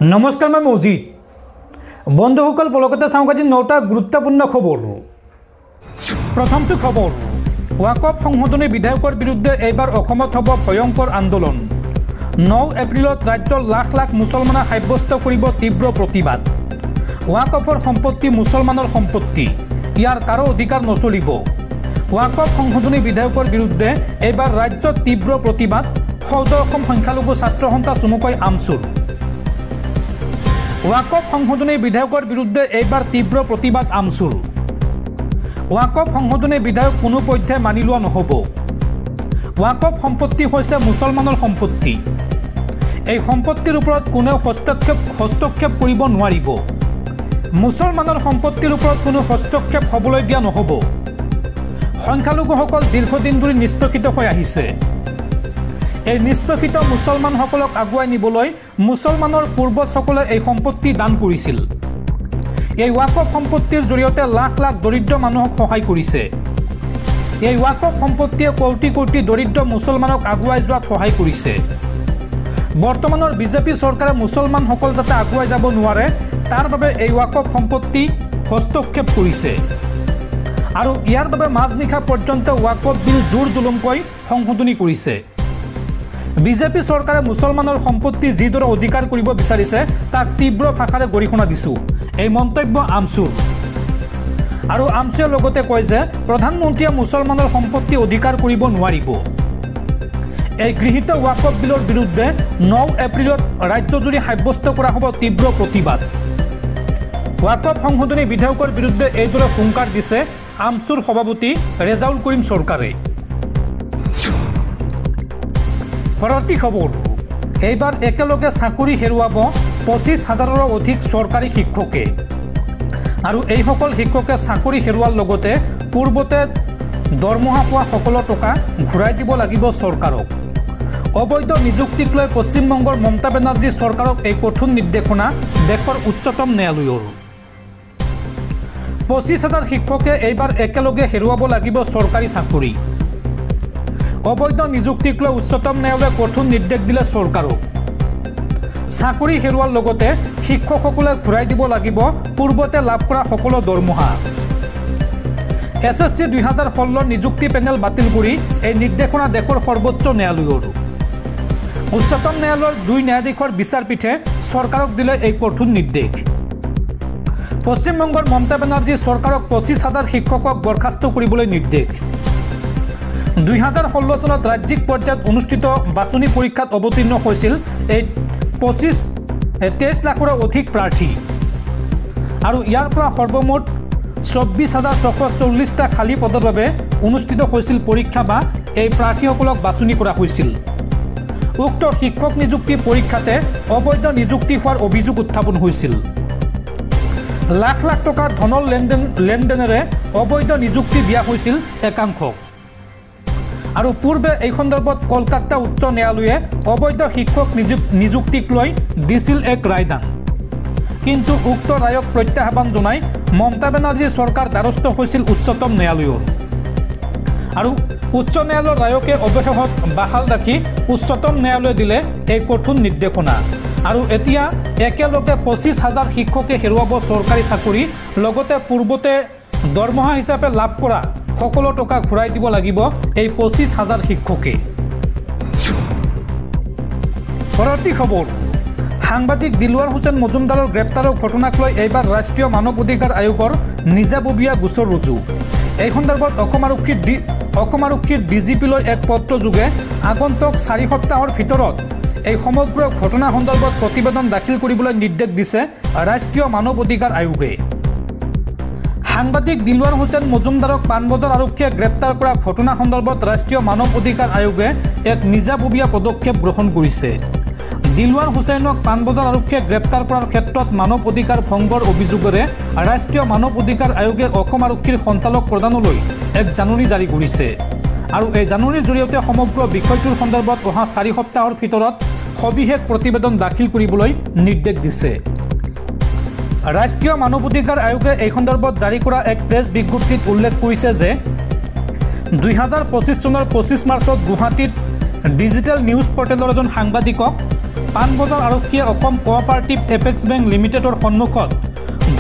नमस्कार मैं मौजिद बंधुসকল पलकते चाँक आज 9टा गुरुत्वपूर्ण खबर। प्रथम खबर वाकफ संशोधनी विधेयकर विरुद्धे एबार अসমत हब भयंकर आंदोलन। 9 एप्रिलत राज्य लाख लाख मुसलमाने साब्यस्त करिब तीव्र प्रतिबाद। वाकफर सम्पत्ति मुसलमानर सम्पत्ति, यार कारो अधिकार नचलिब। वाकफ संशोधनी विधेयकर विरुद्धे एबार राज्य तीव्र प्रतिबाद। सौदर असम संख्यालघु छात्र सन्था चुमुकै आमचुर। वाकफ संशोधनी विधेयकर विरुद्धे एबार तीव्र प्रतिबाद आमचुर। वाकफ संशोधनी विधेयक कोनो पक्षे मानि लोৱা নহ'ব। वाकफ सम्पत्ति হৈছে मुसलमाনৰ सम्पत्ति। এই সম্পত্তিৰ ওপৰত কোনেও হস্তক্ষেপ কৰিব নোৱাৰিব। মুছলমানৰ সম্পত্তিৰ ওপৰত কোনো হস্তক্ষেপ হ'বলৈ দিয়া নহ'ব। সংখ্যালঘুসকল দীৰ্ঘদিন ধৰি নিষ্পেষিত হৈ আহিছে। এই নিষ্পেষিত মুছলমানসকলক আগুৱাই নিবলৈ মুছলমানৰ পূৰ্বজসকলে এই সম্পত্তি দান কৰিছিল। এই ওয়াকফ সম্পত্তিৰ জৰিয়তে লাখ লাখ দৰিদ্ৰ মানুহক সহায় কৰিছে। এই ওয়াকফ সম্পত্তিয়ে কোটি কোটি দৰিদ্ৰ মুছলমানক আগুৱাই যোৱাত সহায় কৰিছে। বৰ্তমানৰ বিজেপি চৰকাৰে মুছলমানসকল যাতে আগুৱাই যাব নোৱাৰে তাৰ বাবে এই ওয়াকফ সম্পত্তি হস্তক্ষেপ কৰিছে আৰু ইয়াৰ বাবে মাজনিশা পৰ্যন্ত ওয়াকফ বিল জোৰ জুলুমকৈ সংশোধনী কৰিছে। বিজেপি চৰকাৰে মুছলমানৰ সম্পত্তি যিদৰে অধিকাৰ কৰিব বিচাৰিছে তাক তীব্ৰ ভাষাৰে গৰিহণা দিছো। এই মন্তব্য আমচুৰ আৰু আমচুৰে লগতে কয় যে প্ৰধানমন্ত্ৰীয়ে মুছলমানৰ সম্পত্তি অধিকাৰ কৰিব নোৱাৰিব। এই গৃহীত ওয়াকফ বিলৰ বিৰুদ্ধে 9 এপ্ৰিলত ৰাজ্যজুৰি সাব্যস্ত কৰা হ'ব তীব্ৰ প্ৰতিবাদ। ওয়াকফ সংশোধনী বিধেয়কৰ বিৰুদ্ধে এইদৰে হুংকাৰ দিছে আমচুৰ সভাপতি ৰেজাউল কৰিম চৰকাৰে। পৰৱৰ্তী খবৰ এইবাৰ একেলগে চাকৰি হেৰুৱাব 25,000ৰো অধিক চৰকাৰী শিক্ষকে আৰু এইসকল শিক্ষকে চাকৰি হেৰুৱাৰ লগতে পূৰ্বতে দৰমহা পোৱা সকলো টকা ঘূৰাই দিব লাগিব চৰকাৰক। অবৈধ নিযুক্তিক লৈ পশ্চিমবংগৰ মমতা বেনাৰ্জী চৰকাৰক এই কঠোৰ নিৰ্দেশনা দেশৰ উচ্চতম ন্যায়ালয়ৰ। 25,000 শিক্ষকে এইবাৰ একেলগে হেৰুৱাব লাগিব চৰকাৰী চাকৰি। অবৈধ নিযুক্তিক লৈ উচ্চতম ন্যায়ালয়ে কঠোৰ নিৰ্দেশ দিলে চৰকাৰক। চাকৰি হেৰুৱাৰ লগতে শিক্ষকসকলে ঘূৰাই দিব লাগিব পূৰ্বতে লাভ কৰা সকলো দৰমহা। SSC 2016 নিযুক্তি পেনেল বাতিল কৰি এই নিৰ্দেশনা দেশৰ সৰ্বোচ্চ ন্যায়ালয়ৰ। উচ্চতম ন্যায়ালয়ৰ 2 ন্যায়াধীশৰ বিচাৰপীঠে চৰকাৰক দিলে এই কঠোৰ নিৰ্দেশ। পশ্চিমবংগৰ মমতা বেনাৰ্জী চৰকাৰক 25,000 শিক্ষকক বৰখাস্ত কৰিবলৈ নিৰ্দেশ। 2016 চনত ৰাজ্যিক পৰ্যায়ত অনুষ্ঠিত বাছনি পৰীক্ষাত অৱতীৰ্ণ হৈছিল এই 23 লাখৰো অধিক প্ৰাৰ্থী আৰু ইয়াৰ পৰা সৰ্বমুঠ 24,640টা খালী পদৰ বাবে অনুষ্ঠিত হৈছিল পৰীক্ষা বা এই প্ৰাৰ্থীসকলক বাছনি কৰা হৈছিল। উক্ত শিক্ষক নিযুক্তি পৰীক্ষাতে অবৈধ নিযুক্তি হোৱাৰ অভিযোগ উত্থাপন হৈছিল। লাখ লাখ টকাৰ ধনৰ লেনদেনেৰে অবৈধ নিযুক্তি দিয়া হৈছিল একাংশক আৰু পূৰ্বে এই সন্দৰ্ভত কলকাতা উচ্চ ন্যায়ালয়ে অবৈধ শিক্ষক নিযুক্তিক লৈ দিছিল এক ৰায়দান। কিন্তু উক্ত ৰায়ক প্ৰত্যাহ্বান জনাই মমতা বেনাৰ্জী চৰকাৰ দ্বাৰস্থ হৈছিল উচ্চতম ন্যায়ালয়ৰ আৰু উচ্চ ন্যায়ালয়ৰ ৰায়কে অৱশেষত বাহাল ৰাখি উচ্চতম ন্যায়ালয়ে দিলে এই কঠোৰ নিৰ্দেশনা আৰু এতিয়া একেলগে 25,000 শিক্ষকে হেৰুৱাব চৰকাৰী চাকৰি, লগতে পূৰ্বতে দৰমহা হিচাপে লাভ কৰা সকলো টকা ঘূৰাই দিব লাগিব এই 25,000 শিক্ষকে। পৰৱৰ্তী খবৰ সাংবাদিক দিলৱাৰ হুছেইন মজুমদাৰৰ গ্ৰেপ্তাৰৰ ঘটনাক লৈ এইবাৰ ৰাষ্ট্ৰীয় মানৱ অধিকাৰ আয়োগৰ নিজাববীয়া গোচৰ ৰুজু। এই সন্দৰ্ভত অসম আৰক্ষীৰ DGPলৈ এক পত্ৰযোগে আগন্তুক 4 সপ্তাহৰ ভিতৰত এই সমগ্ৰ ঘটনা সন্দৰ্ভত প্ৰতিবেদন দাখিল কৰিবলৈ নিৰ্দেশ দিছে ৰাষ্ট্ৰীয় মানৱ অধিকাৰ আয়োগে। সাংবাদিক দিলৱাৰ হুছেইন মজুমদাৰক পাণবজাৰ আৰক্ষীয়ে গ্ৰেপ্তাৰ কৰা ঘটনা সন্দৰ্ভত ৰাষ্ট্ৰীয় মানৱ অধিকাৰ আয়োগে এক নিজাববীয়া পদক্ষেপ গ্ৰহণ কৰিছে। দিলৱাৰ হুছেইনক পাণবজাৰ আৰক্ষীয়ে গ্ৰেপ্তাৰ কৰাৰ ক্ষেত্ৰত মানৱ অধিকাৰ ভংগৰ অভিযোগেৰে ৰাষ্ট্ৰীয় মানৱ অধিকাৰ আয়োগে অসম আৰক্ষীৰ সঞ্চালক প্ৰধানলৈ এক জাননী জাৰি কৰিছে আৰু এই জাননীৰ জৰিয়তে সমগ্ৰ বিষয়টোৰ সন্দৰ্ভত অহা 4 সপ্তাহৰ ভিতৰত সবিশেষ প্ৰতিবেদন দাখিল কৰিবলৈ নিৰ্দেশ দিছে। ৰাষ্ট্ৰীয় মানৱ অধিকাৰ আয়োগে এই সন্দৰ্ভত জাৰি কৰা এক প্ৰেছ বিজ্ঞপ্তিত উল্লেখ কৰিছে যে 2025 চনৰ 25 মাৰ্চত গুৱাহাটীত ডিজিটেল নিউজ পৰ্টেলৰ এজন সাংবাদিকক পাণবজাৰ আৰক্ষীয়ে অসম কোঅপাৰেটিভ এপেক্স বেংক লিমিটেডৰ সন্মুখত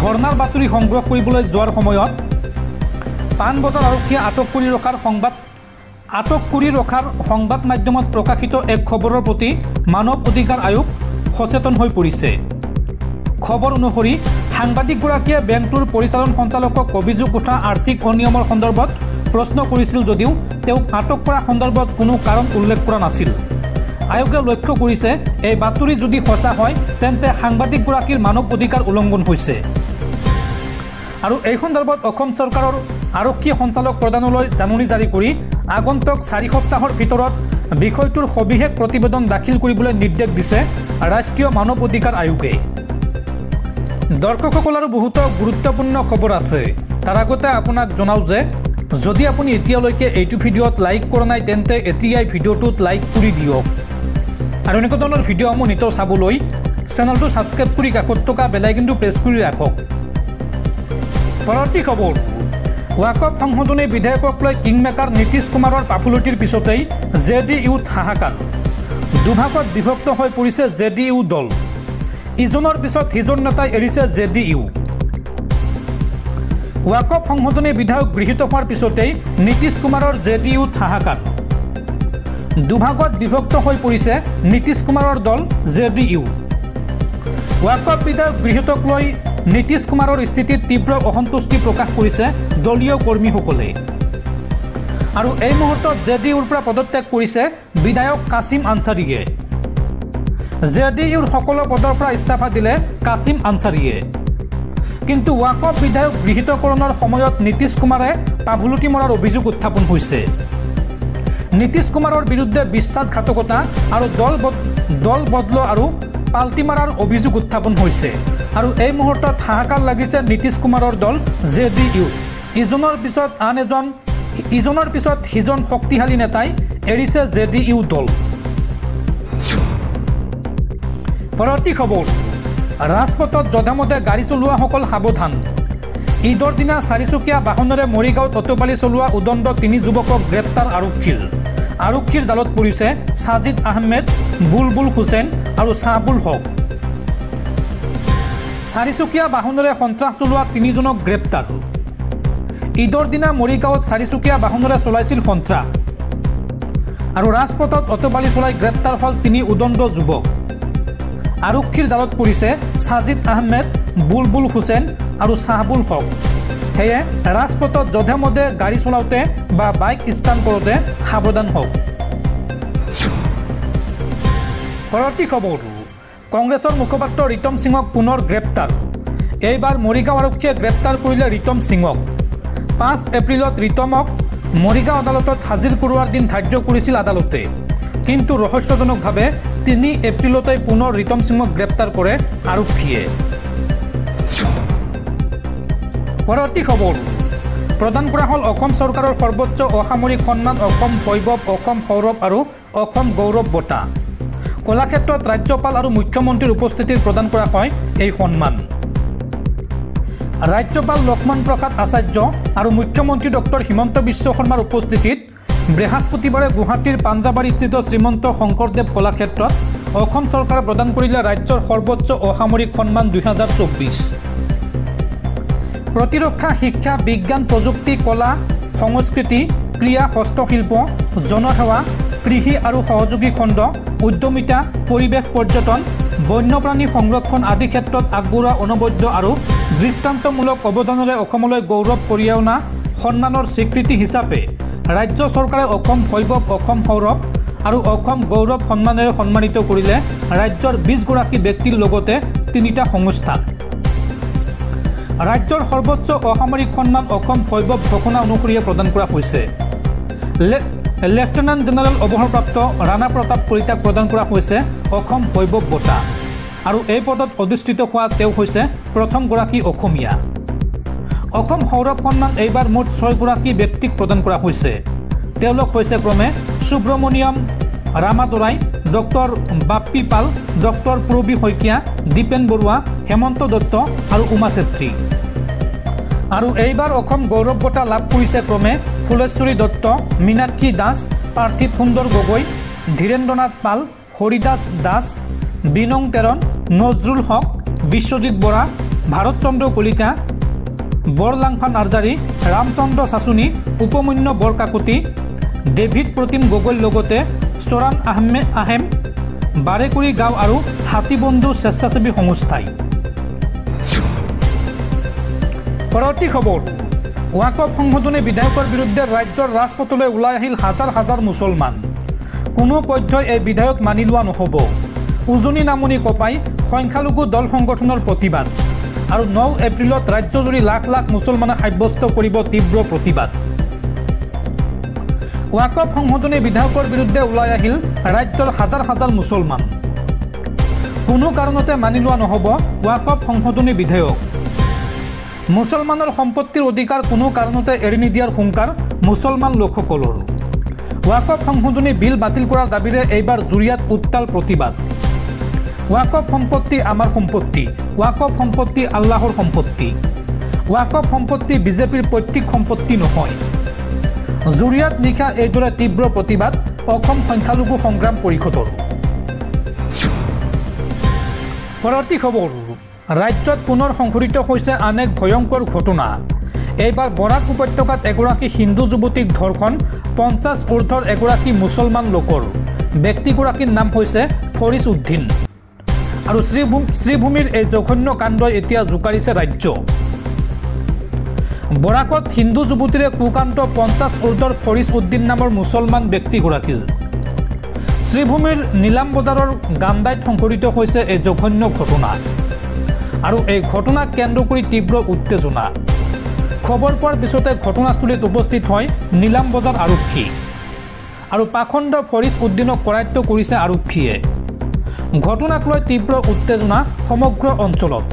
ধৰ্ণাৰ বাতৰি সংগ্ৰহ কৰিবলৈ যোৱাৰ সময়ত পাণবজাৰ আৰক্ষীয়ে আটক কৰি ৰখাৰ সংবাদ মাধ্যমত প্ৰকাশিত এক খবৰৰ প্ৰতি মানৱ অধিকাৰ আয়োগ সচেতন হৈ পৰিছে। খবৰ অনুসৰি সাংবাদিকগৰাকীয়ে বেংকটোৰ পৰিচালন সঞ্চালকক অভিযোগ উঠা আৰ্থিক অনিয়মৰ সন্দৰ্ভত প্ৰশ্ন কৰিছিল যদিও তেওঁক আটক কৰা সন্দৰ্ভত কোনো কাৰণ উল্লেখ কৰা নাছিল। আয়োগে লক্ষ্য কৰিছে এই বাতৰি যদি সঁচা হয় তেন্তে সাংবাদিকগৰাকীৰ মানৱ অধিকাৰ উলংঘন হৈছে আৰু এই সন্দৰ্ভত অসম চৰকাৰৰ আৰক্ষী সঞ্চালক প্ৰধানলৈ জাননী জাৰি কৰি আগন্তুক 4 সপ্তাহৰ ভিতৰত বিষয়টোৰ সবিশেষ প্ৰতিবেদন দাখিল কৰিবলৈ নিৰ্দেশ দিছে ৰাষ্ট্ৰীয় মানৱ অধিকাৰ আয়োগে। দৰ্শকসকল আৰু বহুতো গুৰুত্বপূৰ্ণ খবৰ আছে। তাৰ আগতে আপোনাক জনাওঁ যে যদি আপুনি এতিয়ালৈকে এইটো ভিডিঅ'ত লাইক কৰা নাই তেন্তে এতিয়াই ভিডিঅ'টোত লাইক কৰি দিয়ক আৰু এনেকুৱা ধৰণৰ ভিডিঅ'সমূহ নিতৌ চাবলৈ চেনেলটো ছাবস্ক্ৰাইব কৰি কাষত থকা বেল আইকনটো প্ৰেছ কৰি ৰাখক। পৰৱৰ্তী খবৰ, ৱাকফ সংশোধনী বিধেয়কক লৈ কিংমেকাৰ নীতিশ কুমাৰৰ পাফুলতিৰ পিছতেই JDUত হাহাকাৰ। দুভাগত বিভক্ত হৈ পৰিছে JDU দল। ইজনৰ পিছত সিজন নেতাই এৰিছে JDU। ৱাকফ সংশোধনী বিধেয়ক গৃহীত হোৱাৰ পিছতেই নীতিশ কুমাৰৰ JDUত হাহাকাৰ। দুভাগত বিভক্ত হৈ পৰিছে নীতিশ কুমাৰৰ দল JDU। ৱাকফ বিধেয়ক গৃহীতক লৈ নীতিশ কুমাৰৰ স্থিতিত তীব্ৰ অসন্তুষ্টি প্ৰকাশ কৰিছে দলীয় কৰ্মীসকলে আৰু এই মুহূৰ্তত JDUৰ পৰা পদত্যাগ কৰিছে বিধায়ক কাছিম আনচাৰীয়ে। JDUৰ সকলো পদৰ পৰা ইস্তফা দিলে কাছিম আনচাৰীয়ে। কিন্তু ৱাকফ বিধেয়ক গৃহীতকৰণৰ সময়ত নীতিশ কুমাৰে পাভুলতি মৰাৰ অভিযোগ উত্থাপন হৈছে। নীতিশ কুমাৰৰ বিৰুদ্ধে বিশ্বাসঘাতকতা আৰু দল বদল আৰু পাল্টি মাৰাৰ অভিযোগ উত্থাপন হৈছে আৰু এই মুহূৰ্তত হাহাকাৰ লাগিছে নীতিশ কুমাৰৰ দল JDU। ইজনৰ পিছত সিজন শক্তিশালী নেতাই এৰিছে JDU দল। পৰৱৰ্তী খবৰ, ৰাজপথত যধে-মধে গাড়ী চলোৱাসকল সাৱধান। ঈদৰ দিনা 4চকীয়া বাহনেৰে মৰিগাঁৱত অটপালি চলোৱা উদণ্ড 3 যুৱকক গ্ৰেপ্তাৰ আৰক্ষীৰ জালত পৰিছে ছাজিদ আহমেদ, বুলবুল হুছেইন আৰু চাহবুল হক। 4চকীয়া বাহনেৰে সন্ত্ৰাস চলোৱা 3জনক গ্ৰেপ্তাৰ। ঈদৰ দিনা মৰিগাঁৱত 4চকীয়া বাহনেৰে চলাইছিল সন্ত্ৰাস আৰু ৰাজপথত অটপালি চলাই গ্ৰেপ্তাৰ হ'ল 3 উদণ্ড যুৱক। আৰক্ষীৰ জালত পৰিছে ছাজিদ আহমেদ, বুলবুল হুছেইন আৰু চাহবুল হক। সেয়ে ৰাজপথত যধে-মধে গাড়ী চলাওঁতে বা বাইক ষ্টাণ্ট কৰোঁতে সাৱধান হওক। পৰৱৰ্তী খবৰ, কংগ্ৰেছৰ মুখপাত্ৰ ৰিতম সিঙক পুনৰ গ্ৰেপ্তাৰ। এইবাৰ মৰিগাঁও আৰক্ষীয়ে গ্ৰেপ্তাৰ কৰিলে ৰিতম সিঙক। 5 এপ্ৰিলত ৰিতমক মৰিগাঁও আদালতত হাজিৰ কৰোৱাৰ দিন ধাৰ্য কৰিছিল আদালতে, কিন্তু ৰহস্যজনকভাৱে 3 এপ্ৰিলতে পুনৰ ৰিতম সিঙক গ্ৰেপ্তাৰ কৰে আৰক্ষীয়ে। পৰৱৰ্তী খবৰ, প্ৰদান কৰা হ'ল অসম চৰকাৰৰ সৰ্বোচ্চ অসামৰিক সন্মান অসম বৈভৱ, অসম সৌৰভ আৰু অসম গৌৰৱ বঁটা। কলাক্ষেত্ৰত ৰাজ্যপাল আৰু মুখ্যমন্ত্ৰীৰ উপস্থিতিত প্ৰদান কৰা হয় এই সন্মান। ৰাজ্যপাল লক্ষ্মণ প্ৰসাদ আচাৰ্য আৰু মুখ্যমন্ত্ৰী ডক্টৰ হিমন্ত বিশ্ব শৰ্মাৰ উপস্থিতিত বৃহস্পতিবাৰে গুৱাহাটীৰ পাঞ্জাবাৰীস্থিত শ্ৰীমন্ত শংকৰদেৱ কলাক্ষেত্ৰত অসম চৰকাৰে প্ৰদান কৰিলে ৰাজ্যৰ সৰ্বোচ্চ অসামৰিক সন্মান 2024। প্ৰতিৰক্ষা, শিক্ষা, বিজ্ঞান, প্ৰযুক্তি, কলা, সংস্কৃতি, ক্ৰীড়া, হস্তশিল্প, জনসেৱা, কৃষি আৰু সহযোগী খণ্ড, উদ্যমিতা, পৰিৱেশ, পৰ্যটন, বন্যপ্ৰাণী সংৰক্ষণ আদি ক্ষেত্ৰত আগবঢ়োৱা অনবদ্য আৰু দৃষ্টান্তমূলক অৱদানেৰে অসমলৈ গৌৰৱ কঢ়িয়াই অনা সন্মানৰ স্বীকৃতি হিচাপে ৰাজ্য চৰকাৰে অসম বৈভৱ, অসম সৌৰভ আৰু অসম গৌৰৱ সন্মানেৰে সন্মানিত কৰিলে ৰাজ্যৰ 20গৰাকী ব্যক্তিৰ লগতে 3টা সংস্থা। ৰাজ্যৰ সৰ্বোচ্চ অসামৰিক সন্মান অসম বৈভৱ ঘোষণা অনুসৰিয়ে প্ৰদান কৰা হৈছে। লেফটেনেণ্ট জেনেৰেল অৱসৰপ্ৰাপ্ত ৰাণা প্ৰতাপ কলিতাক প্ৰদান কৰা হৈছে অসম বৈভৱ বঁটা আৰু এই পদত অধিষ্ঠিত হোৱা তেওঁ হৈছে প্ৰথমগৰাকী অসমীয়া। অসম সৌৰভ সন্মান এইবাৰ মুঠ 6গৰাকী ব্যক্তিক প্ৰদান কৰা হৈছে। তেওঁলোক হৈছে ক্ৰমে সুব্ৰমণিয়ম ৰামাদুৰাই, ডক্টৰ বাপ্পী পাল, ডক্টৰ প্ৰবী শইকীয়া, দীপেন বৰুৱা, হেমন্ত দত্ত আৰু উমা চেত্ৰী। আৰু এইবাৰ অসম গৌৰৱ বঁটা লাভ কৰিছে ক্ৰমে ফুলেশ্বৰী দত্ত, মীনাক্ষী দাস, পাৰ্থিৱ সুন্দৰ গগৈ, ধীৰেন্দ্ৰনাথ পাল, হৰিদাস দাস, বিনং তেৰণ, নজৰুল হক, বিশ্বজিৎ বৰা, ভাৰতচন্দ্ৰ কলিতা, বৰলাংফা নাৰ্জাৰী, ৰামচন্দ্ৰ চাচুনী, উপমন্য বৰকাকতি, ডেভিড প্ৰতিম গগৈৰ লগতে চৰান আহেম, বাৰেকুৰি গাঁও আৰু হাতীবন্ধু স্বেচ্ছাসেৱী সংস্থাই। পৰৱৰ্তী খবৰ, ৱাকফ সংশোধনী বিধেয়কৰ বিৰুদ্ধে ৰাজ্যৰ ৰাজপথলৈ ওলাই আহিল হাজাৰ হাজাৰ মুছলমান। কোনো পধ্যই এই বিধেয়ক মানি লোৱা নহ'ব। উজনি নামনি কপাই সংখ্যালঘু দল সংগঠনৰ প্ৰতিবাদ আৰু 9 এপ্ৰিলত ৰাজ্যজুৰি লাখ লাখ মুছলমানে সাব্যস্ত কৰিব তীব্ৰ প্ৰতিবাদ। ৱাকফ সংশোধনী বিধেয়কৰ বিৰুদ্ধে ওলাই আহিল ৰাজ্যৰ হাজাৰ হাজাৰ মুছলমান। কোনো কাৰণতে মানি লোৱা নহ'ব ৱাকফ সংশোধনী বিধেয়ক। মুছলমানৰ সম্পত্তিৰ অধিকাৰ কোনো কাৰণতে এৰি নিদিয়াৰ হুংকাৰ মুছলমান লোকসকলৰ। ৱাকফ সংশোধনী বিল বাতিল কৰাৰ দাবীৰে এইবাৰ জুৰিয়াত উত্তাল প্ৰতিবাদ। ৱাকফ সম্পত্তি আমাৰ সম্পত্তি, ৱাকফ সম্পত্তি আল্লাহৰ সম্পত্তি, ৱাকফ সম্পত্তি বিজেপিৰ পৈতৃক সম্পত্তি নহয়। জুৰিয়াত নিশা এইদৰে তীব্ৰ প্ৰতিবাদ অসম সংখ্যালঘু সংগ্ৰাম পৰিষদৰ। পৰৱৰ্তী খবৰ, ৰাজ্যত পুনৰ সংঘটিত হৈছে আন এক ভয়ংকৰ ঘটনা। এইবাৰ বৰাক উপত্যকাত এগৰাকী হিন্দু যুৱতীক ধৰ্ষণ, 50 ঊৰ্ধৰ এগৰাকী মুছলমান লোকৰ। ব্যক্তিগৰাকীৰ নাম হৈছে ফৰিছ উদ্দিন। আৰু শ্ৰীভূমিৰ এই জঘন্য কাণ্ডই এতিয়া জোকাৰিছে ৰাজ্য। বৰাকত হিন্দু যুৱতীৰে কুকান্ত 50 ঊৰ্ধৰ ফৰিছ উদ্দিন নামৰ মুছলমান ব্যক্তিগৰাকীৰ। শ্ৰীভূমিৰ নীলাম বজাৰৰ গান্দাইত সংঘটিত হৈছে এই জঘন্য ঘটনা। আৰু এই ঘটনাক কেন্দ্ৰ কৰি তীব্ৰ উত্তেজনা। খবৰ পোৱাৰ পিছতে ঘটনাস্থলীত উপস্থিত হয় নীলাম বজাৰ আৰক্ষী আৰু পাখণ্ড ফৰিছ উদ্দিনক কৰায়ত্ব কৰিছে আৰক্ষীয়ে। ঘটনাক লৈ তীব্ৰ উত্তেজনা সমগ্ৰ অঞ্চলত।